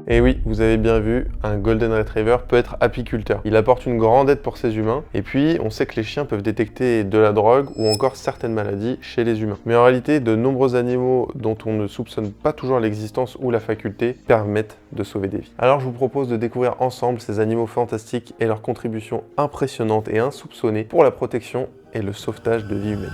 Et oui, vous avez bien vu, un Golden Retriever peut être apiculteur. Il apporte une grande aide pour ces humains. Et puis, on sait que les chiens peuvent détecter de la drogue ou encore certaines maladies chez les humains. Mais en réalité, de nombreux animaux dont on ne soupçonne pas toujours l'existence ou la faculté permettent de sauver des vies. Alors, je vous propose de découvrir ensemble ces animaux fantastiques et leurs contributions impressionnantes et insoupçonnées pour la protection et le sauvetage de vies humaines.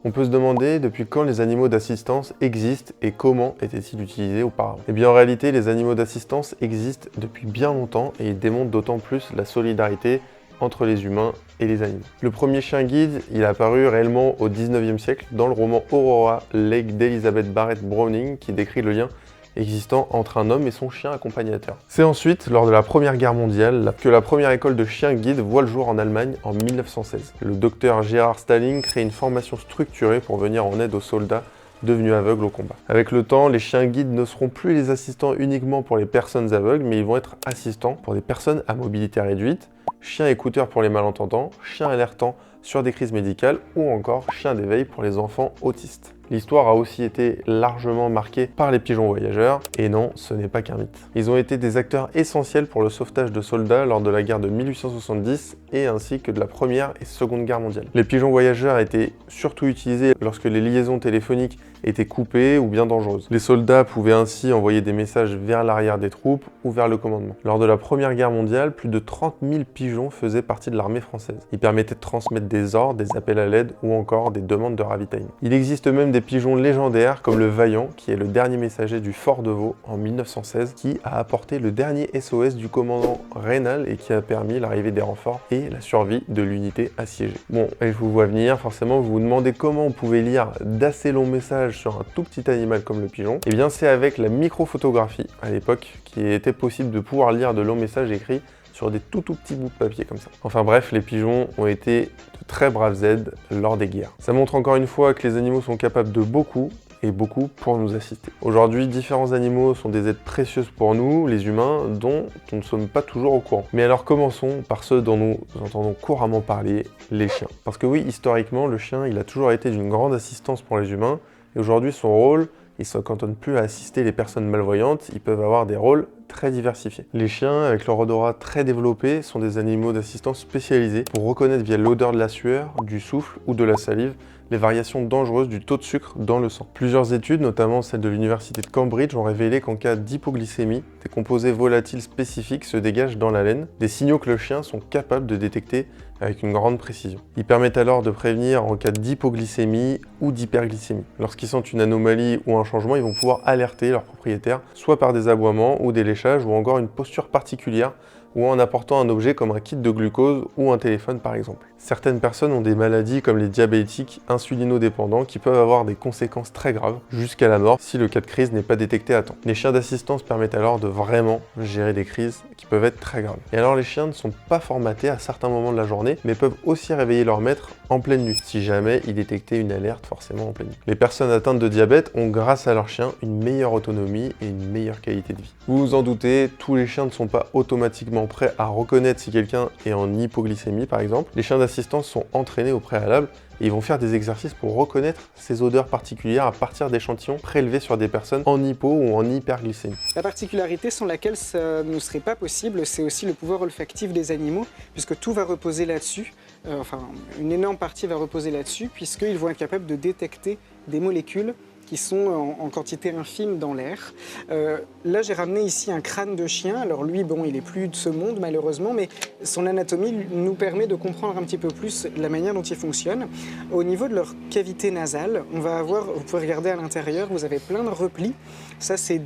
On peut se demander depuis quand les animaux d'assistance existent et comment étaient-ils utilisés auparavant. Eh bien en réalité, les animaux d'assistance existent depuis bien longtemps et ils démontrent d'autant plus la solidarité entre les humains et les animaux. Le premier chien guide, il est apparu réellement au 19e siècle dans le roman Aurora Lake d'Elizabeth Barrett Browning qui décrit le lien existant entre un homme et son chien accompagnateur. C'est ensuite, lors de la Première Guerre mondiale, que la première école de chiens guides voit le jour en Allemagne en 1916. Le docteur Gerhard Stalling crée une formation structurée pour venir en aide aux soldats devenus aveugles au combat. Avec le temps, les chiens guides ne seront plus les assistants uniquement pour les personnes aveugles, mais ils vont être assistants pour des personnes à mobilité réduite, chiens écouteurs pour les malentendants, chiens alertants sur des crises médicales ou encore chiens d'éveil pour les enfants autistes. L'histoire a aussi été largement marquée par les pigeons voyageurs, et non, ce n'est pas qu'un mythe. Ils ont été des acteurs essentiels pour le sauvetage de soldats lors de la guerre de 1870 et ainsi que de la Première et Seconde Guerre mondiale. Les pigeons voyageurs étaient surtout utilisés lorsque les liaisons téléphoniques étaient coupées ou bien dangereuses. Les soldats pouvaient ainsi envoyer des messages vers l'arrière des troupes ou vers le commandement. Lors de la Première Guerre mondiale, plus de 30 000 pigeons faisaient partie de l'armée française. Ils permettaient de transmettre des ordres, des appels à l'aide ou encore des demandes de ravitaillement. Il existe même des pigeons légendaires comme le Vaillant, qui est le dernier messager du Fort de Vaux en 1916, qui a apporté le dernier SOS du commandant Raynal et qui a permis l'arrivée des renforts et la survie de l'unité assiégée. Bon, et je vous vois venir, forcément vous vous demandez comment on pouvait lire d'assez longs messages sur un tout petit animal comme le pigeon. Et bien c'est avec la microphotographie à l'époque qu'il était possible de pouvoir lire de longs messages écrits sur des tout petits bouts de papier comme ça. Enfin bref, les pigeons ont été de très braves aides lors des guerres. Ça montre encore une fois que les animaux sont capables de beaucoup et beaucoup pour nous assister. Aujourd'hui, différents animaux sont des aides précieuses pour nous, les humains, dont nous ne sommes pas toujours au courant. Mais alors commençons par ceux dont nous entendons couramment parler, les chiens. Parce que oui, historiquement, le chien, il a toujours été d'une grande assistance pour les humains, et aujourd'hui, son rôle, il ne se cantonne plus à assister les personnes malvoyantes, ils peuvent avoir des rôles très diversifiés. Les chiens, avec leur odorat très développé, sont des animaux d'assistance spécialisés pour reconnaître via l'odeur de la sueur, du souffle ou de la salive les variations dangereuses du taux de sucre dans le sang. Plusieurs études, notamment celle de l'université de Cambridge, ont révélé qu'en cas d'hypoglycémie, des composés volatiles spécifiques se dégagent dans la laine, des signaux que le chien sont capables de détecter avec une grande précision. Ils permettent alors de prévenir en cas d'hypoglycémie ou d'hyperglycémie. Lorsqu'ils sentent une anomalie ou un changement, ils vont pouvoir alerter leur propriétaire, soit par des aboiements ou des léchages, ou encore une posture particulière, ou en apportant un objet comme un kit de glucose ou un téléphone par exemple. Certaines personnes ont des maladies comme les diabétiques insulinodépendants qui peuvent avoir des conséquences très graves, jusqu'à la mort si le cas de crise n'est pas détecté à temps. Les chiens d'assistance permettent alors de vraiment gérer des crises qui peuvent être très graves. Et alors les chiens ne sont pas formatés à certains moments de la journée, mais peuvent aussi réveiller leur maître en pleine nuit, si jamais ils détectaient une alerte forcément en pleine nuit. Les personnes atteintes de diabète ont grâce à leur chien une meilleure autonomie et une meilleure qualité de vie. Vous vous en doutez, tous les chiens ne sont pas automatiquement prêts à reconnaître si quelqu'un est en hypoglycémie par exemple. Les chiens d'assistance sont entraînés au préalable et ils vont faire des exercices pour reconnaître ces odeurs particulières à partir d'échantillons prélevés sur des personnes en hypo ou en hyperglycémie. La particularité sans laquelle ça ne serait pas possible, c'est aussi le pouvoir olfactif des animaux, puisque tout va reposer là-dessus, enfin une énorme partie va reposer là-dessus, puisqu'ils vont être capables de détecter des molécules qui sont en quantité infime dans l'air. Là, j'ai ramené ici un crâne de chien. Alors lui, bon, il est plus de ce monde malheureusement, mais son anatomie nous permet de comprendre un petit peu plus la manière dont il fonctionne. Au niveau de leur cavité nasale, on va avoir, vous pouvez regarder à l'intérieur, vous avez plein de replis. Ça, c'est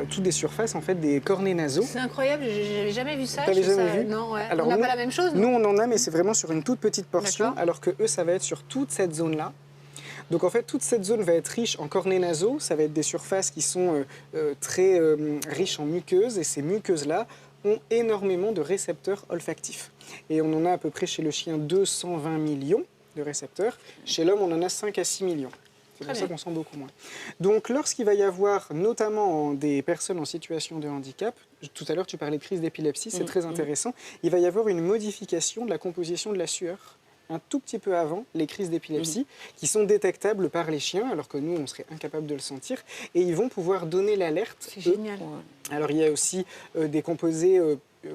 toutes des surfaces, en fait, des cornets nasaux. C'est incroyable, j'avais jamais vu ça. T'avais jamais vu? Non, ouais. Alors, on n'a pas la même chose, non? Nous, on en a, mais c'est vraiment sur une toute petite portion, alors que eux, ça va être sur toute cette zone-là. Donc en fait, toute cette zone va être riche en cornets nasaux, ça va être des surfaces qui sont très riches en muqueuses, et ces muqueuses-là ont énormément de récepteurs olfactifs. Et on en a à peu près chez le chien 220 millions de récepteurs, chez l'homme on en a 5 à 6 millions. C'est pour ça qu'on sent beaucoup moins. Donc lorsqu'il va y avoir notamment des personnes en situation de handicap, tout à l'heure tu parlais de crise d'épilepsie, c'est très intéressant, il va y avoir une modification de la composition de la sueur un tout petit peu avant les crises d'épilepsie, qui sont détectables par les chiens, alors que nous, on serait incapable de le sentir, et ils vont pouvoir donner l'alerte. C'est génial. Alors il y a aussi des composés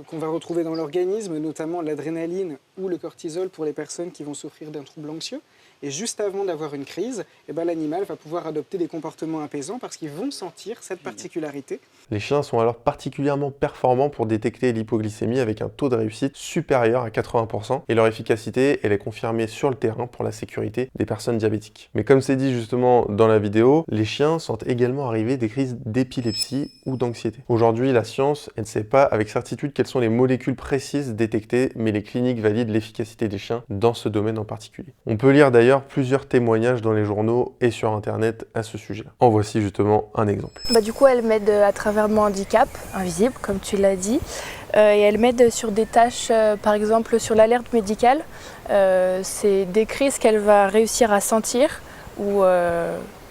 qu'on va retrouver dans l'organisme, notamment l'adrénaline ou le cortisol pour les personnes qui vont souffrir d'un trouble anxieux. Et juste avant d'avoir une crise, l'animal va pouvoir adopter des comportements apaisants parce qu'ils vont sentir cette particularité. Les chiens sont alors particulièrement performants pour détecter l'hypoglycémie avec un taux de réussite supérieur à 80% et leur efficacité, elle est confirmée sur le terrain pour la sécurité des personnes diabétiques. Mais comme c'est dit justement dans la vidéo, les chiens sentent également arriver des crises d'épilepsie ou d'anxiété. Aujourd'hui, la science, elle ne sait pas avec certitude quelles sont les molécules précises détectées, mais les cliniques valident l'efficacité des chiens dans ce domaine en particulier. On peut lire d'ailleurs plusieurs témoignages dans les journaux et sur internet à ce sujet. En voici justement un exemple. Du coup, elle m'aide à travers mon handicap invisible, comme tu l'as dit, et elle m'aide sur des tâches, par exemple sur l'alerte médicale. C'est des crises qu'elle va réussir à sentir ou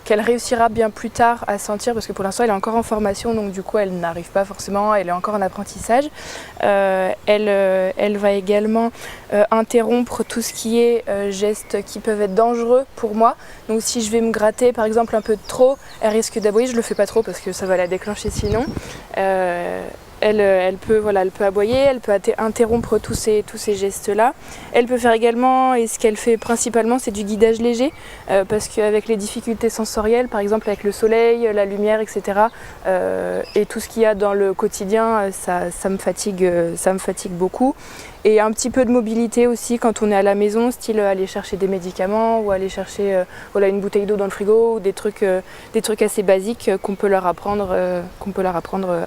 qu'elle réussira bien plus tard à sentir, parce que pour l'instant elle est encore en formation, donc du coup elle n'arrive pas forcément, elle est encore en apprentissage. Elle va également interrompre tout ce qui est gestes qui peuvent être dangereux pour moi. Donc si je vais me gratter par exemple un peu de trop, elle risque d'aboyer, je le fais pas trop parce que ça va la déclencher sinon. Elle peut aboyer, elle peut interrompre tous ces gestes-là. Elle peut faire également, et ce qu'elle fait principalement, c'est du guidage léger, parce qu'avec les difficultés sensorielles, par exemple avec le soleil, la lumière, etc., et tout ce qu'il y a dans le quotidien, ça me fatigue beaucoup. Et un petit peu de mobilité aussi quand on est à la maison, style aller chercher des médicaments ou aller chercher une bouteille d'eau dans le frigo, ou des trucs assez basiques qu'on peut leur apprendre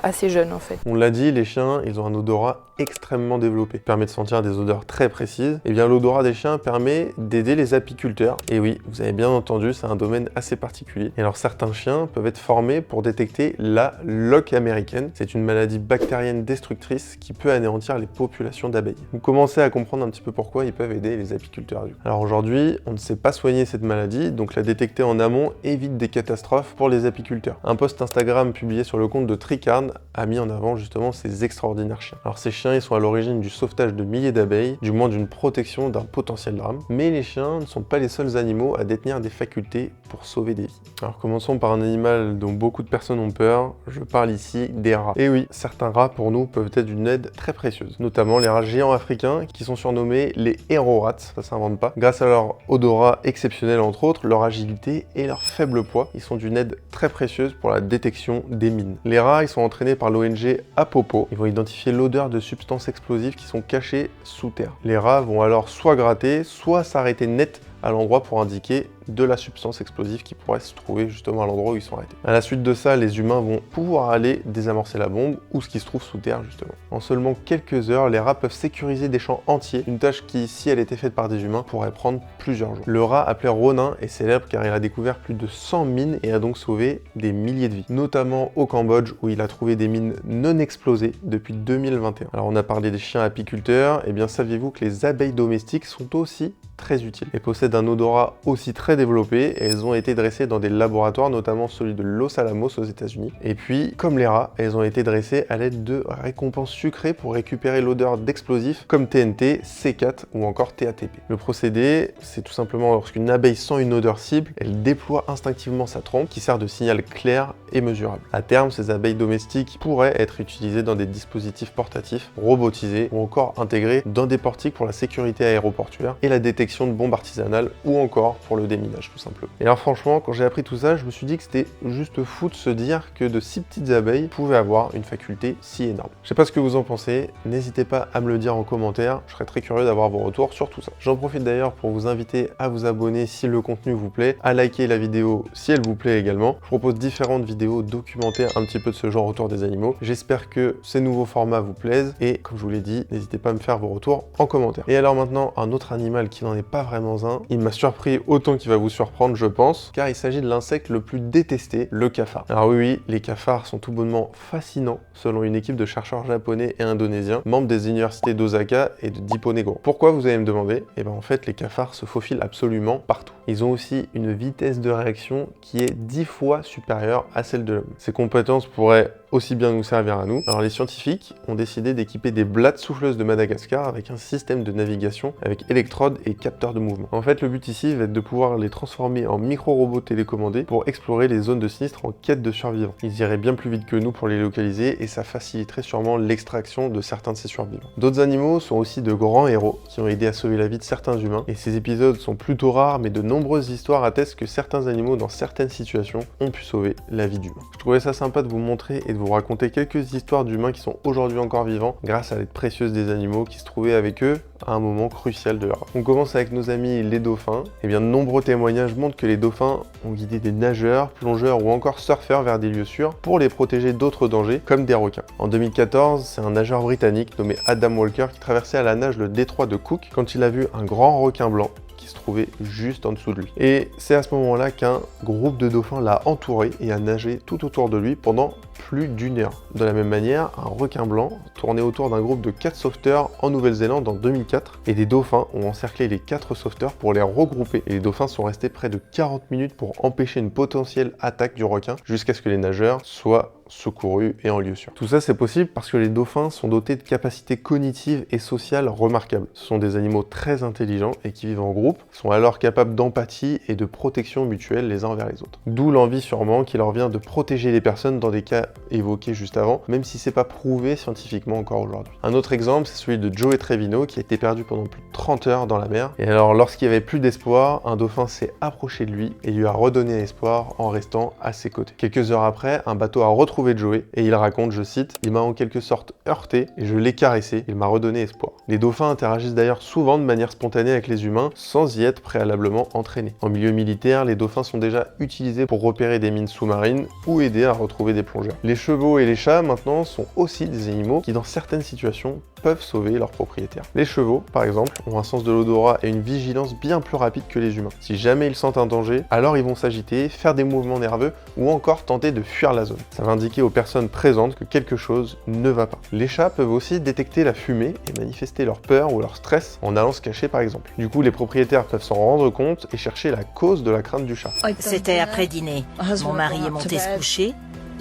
assez jeunes en fait. On l'a dit, les chiens, ils ont un odorat extrêmement développé, permet de sentir des odeurs très précises. Et bien l'odorat des chiens permet d'aider les apiculteurs. Et oui, vous avez bien entendu, c'est un domaine assez particulier. Et alors certains chiens peuvent être formés pour détecter la loque américaine. C'est une maladie bactérienne destructrice qui peut anéantir les populations d'abeilles. Vous commencez à comprendre un petit peu pourquoi ils peuvent aider les apiculteurs. Alors aujourd'hui, on ne sait pas soigner cette maladie, donc la détecter en amont évite des catastrophes pour les apiculteurs. Un post Instagram publié sur le compte de Tricarn a mis en avant justement ces extraordinaires chiens. Alors ces chiens, ils sont à l'origine du sauvetage de milliers d'abeilles, du moins d'une protection d'un potentiel drame. Mais les chiens ne sont pas les seuls animaux à détenir des facultés pour sauver des vies. Alors commençons par un animal dont beaucoup de personnes ont peur, je parle ici des rats. Et oui, certains rats pour nous peuvent être d'une aide très précieuse, notamment les rats géants africains qui sont surnommés les hero rats, ça s'invente pas. Grâce à leur odorat exceptionnel entre autres, leur agilité et leur faible poids, ils sont d'une aide très précieuse pour la détection des mines. Les rats, ils sont entraînés par l'ONG Apopo, ils vont identifier l'odeur de substances explosives qui sont cachées sous terre. Les rats vont alors soit gratter, soit s'arrêter net à l'endroit pour indiquer de la substance explosive qui pourrait se trouver justement à l'endroit où ils sont arrêtés. À la suite de ça, les humains vont pouvoir aller désamorcer la bombe ou ce qui se trouve sous terre justement. En seulement quelques heures, les rats peuvent sécuriser des champs entiers, une tâche qui, si elle était faite par des humains, pourrait prendre plusieurs jours. Le rat appelé Ronin est célèbre car il a découvert plus de 100 mines et a donc sauvé des milliers de vies, notamment au Cambodge où il a trouvé des mines non explosées depuis 2021. Alors on a parlé des chiens apiculteurs, et bien saviez-vous que les abeilles domestiques sont aussi très utiles et possèdent un odorat aussi très développé, et elles ont été dressées dans des laboratoires, notamment celui de Los Alamos aux États-Unis. Et puis, comme les rats, elles ont été dressées à l'aide de récompenses sucrées pour récupérer l'odeur d'explosifs comme TNT, C4 ou encore TATP. Le procédé, c'est tout simplement lorsqu'une abeille sent une odeur cible, elle déploie instinctivement sa trompe qui sert de signal clair et mesurable. À terme, ces abeilles domestiques pourraient être utilisées dans des dispositifs portatifs, robotisés ou encore intégrés dans des portiques pour la sécurité aéroportuaire et la détection de bombes artisanales ou encore pour le déminage tout simplement. Et alors franchement, quand j'ai appris tout ça, je me suis dit que c'était juste fou de se dire que de si petites abeilles pouvaient avoir une faculté si énorme. Je sais pas ce que vous en pensez, n'hésitez pas à me le dire en commentaire, je serais très curieux d'avoir vos retours sur tout ça. J'en profite d'ailleurs pour vous inviter à vous abonner si le contenu vous plaît, à liker la vidéo si elle vous plaît également. Je propose différentes vidéos documentaires un petit peu de ce genre autour des animaux. J'espère que ces nouveaux formats vous plaisent et comme je vous l'ai dit, n'hésitez pas à me faire vos retours en commentaire. Et alors maintenant, un autre animal qui n'en est pas vraiment un, il m'a surpris autant qu'il va vous surprendre je pense, car il s'agit de l'insecte le plus détesté, le cafard. Alors oui, les cafards sont tout bonnement fascinants selon une équipe de chercheurs japonais et indonésiens, membres des universités d'Osaka et de Diponegoro. Pourquoi vous allez me demander? Eh bien en fait les cafards se faufilent absolument partout. Ils ont aussi une vitesse de réaction qui est 10 fois supérieure à celle de l'homme. Ces compétences pourraient aussi bien nous servir à nous. Alors les scientifiques ont décidé d'équiper des blattes souffleuses de Madagascar avec un système de navigation avec électrodes et capteurs de mouvement. En fait, le but ici va être de pouvoir les transformer en micro-robots télécommandés pour explorer les zones de sinistre en quête de survivants. Ils iraient bien plus vite que nous pour les localiser et ça faciliterait sûrement l'extraction de certains de ces survivants. D'autres animaux sont aussi de grands héros qui ont aidé à sauver la vie de certains humains et ces épisodes sont plutôt rares, mais de nombreuses histoires attestent que certains animaux dans certaines situations ont pu sauver la vie d'humains. Je trouvais ça sympa de vous montrer et de vous raconter quelques histoires d'humains qui sont aujourd'hui encore vivants grâce à l'aide précieuse des animaux qui se trouvaient avec eux à un moment crucial de leur vie. On commence avec nos amis les dauphins. Et bien de nombreux témoignages montrent que les dauphins ont guidé des nageurs, plongeurs ou encore surfeurs vers des lieux sûrs pour les protéger d'autres dangers comme des requins. En 2014, c'est un nageur britannique nommé Adam Walker qui traversait à la nage le détroit de Cook quand il a vu un grand requin blanc qui se trouvait juste en dessous de lui. Et c'est à ce moment-là qu'un groupe de dauphins l'a entouré et a nagé tout autour de lui pendant plus d'1 heure. De la même manière, un requin blanc tournait autour d'un groupe de 4 sauveteurs en Nouvelle-Zélande en 2004 et des dauphins ont encerclé les 4 sauveteurs pour les regrouper. Et les dauphins sont restés près de 40 minutes pour empêcher une potentielle attaque du requin jusqu'à ce que les nageurs soient secourus et en lieu sûr. Tout ça c'est possible parce que les dauphins sont dotés de capacités cognitives et sociales remarquables. Ce sont des animaux très intelligents et qui vivent en groupe, sont alors capables d'empathie et de protection mutuelle les uns envers les autres. D'où l'envie sûrement qui leur vient de protéger les personnes dans des cas évoqués juste avant, même si c'est pas prouvé scientifiquement encore aujourd'hui. Un autre exemple, c'est celui de Joey Trevino qui a été perdu pendant plus de 30 heures dans la mer. Et alors lorsqu'il n'y avait plus d'espoir, un dauphin s'est approché de lui et lui a redonné espoir en restant à ses côtés. Quelques heures après, un bateau a retrouvé Joey et il raconte, je cite, « Il m'a en quelque sorte heurté et je l'ai caressé, il m'a redonné espoir ». Les dauphins interagissent d'ailleurs souvent de manière spontanée avec les humains sans y être préalablement entraînés. En milieu militaire, les dauphins sont déjà utilisés pour repérer des mines sous-marines ou aider à retrouver des plongeurs. Les chevaux et les chats maintenant sont aussi des animaux qui dans certaines situations peuvent sauver leurs propriétaires. Les chevaux, par exemple, ont un sens de l'odorat et une vigilance bien plus rapide que les humains. Si jamais ils sentent un danger, alors ils vont s'agiter, faire des mouvements nerveux ou encore tenter de fuir la zone. Ça va indiquer aux personnes présentes que quelque chose ne va pas. Les chats peuvent aussi détecter la fumée et manifester leur peur ou leur stress en allant se cacher par exemple. Du coup, les propriétaires peuvent s'en rendre compte et chercher la cause de la crainte du chat. C'était après dîner. Mon mari est monté se coucher.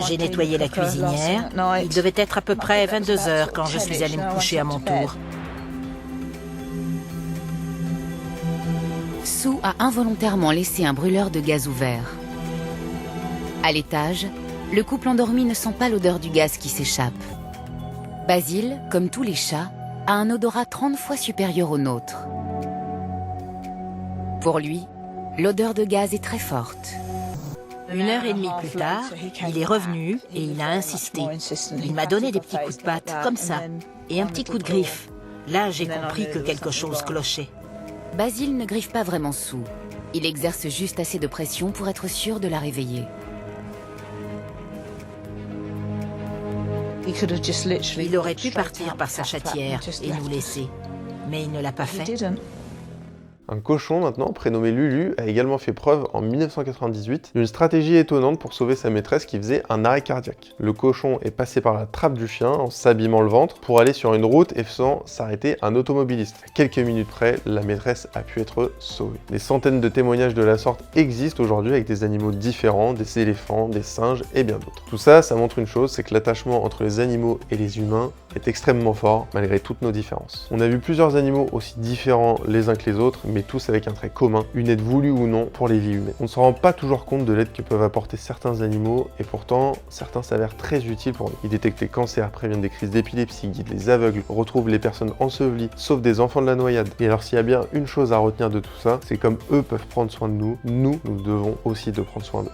J'ai nettoyé la cuisinière. Il devait être à peu près 22 h quand je suis allée me coucher à mon tour. Sue a involontairement laissé un brûleur de gaz ouvert. À l'étage, le couple endormi ne sent pas l'odeur du gaz qui s'échappe. Basil, comme tous les chats, a un odorat 30 fois supérieur au nôtre. Pour lui, l'odeur de gaz est très forte. 1h30 plus tard, il est revenu et il a insisté. Il m'a donné des petits coups de patte, comme ça, et un petit coup de griffe. Là, j'ai compris que quelque chose clochait. Basil ne griffe pas vraiment Sue. Il exerce juste assez de pression pour être sûr de la réveiller. Il aurait pu partir par sa chatière et nous laisser, mais il ne l'a pas fait. Un cochon maintenant, prénommé Lulu, a également fait preuve en 1998 d'une stratégie étonnante pour sauver sa maîtresse qui faisait un arrêt cardiaque. Le cochon est passé par la trappe du chien en s'abîmant le ventre pour aller sur une route et faisant s'arrêter un automobiliste. À quelques minutes près, la maîtresse a pu être sauvée. Des centaines de témoignages de la sorte existent aujourd'hui avec des animaux différents, des éléphants, des singes et bien d'autres. Tout ça, ça montre une chose, c'est que l'attachement entre les animaux et les humains est extrêmement fort malgré toutes nos différences. On a vu plusieurs animaux aussi différents les uns que les autres, mais tous avec un trait commun, une aide voulue ou non pour les vies humaines. On ne se rend pas toujours compte de l'aide que peuvent apporter certains animaux et pourtant certains s'avèrent très utiles pour nous. Ils détectent les cancers, préviennent des crises d'épilepsie, guident les aveugles, retrouvent les personnes ensevelies, sauvent des enfants de la noyade. Et alors s'il y a bien une chose à retenir de tout ça, c'est comme eux peuvent prendre soin de nous, nous devons aussi de prendre soin d'eux.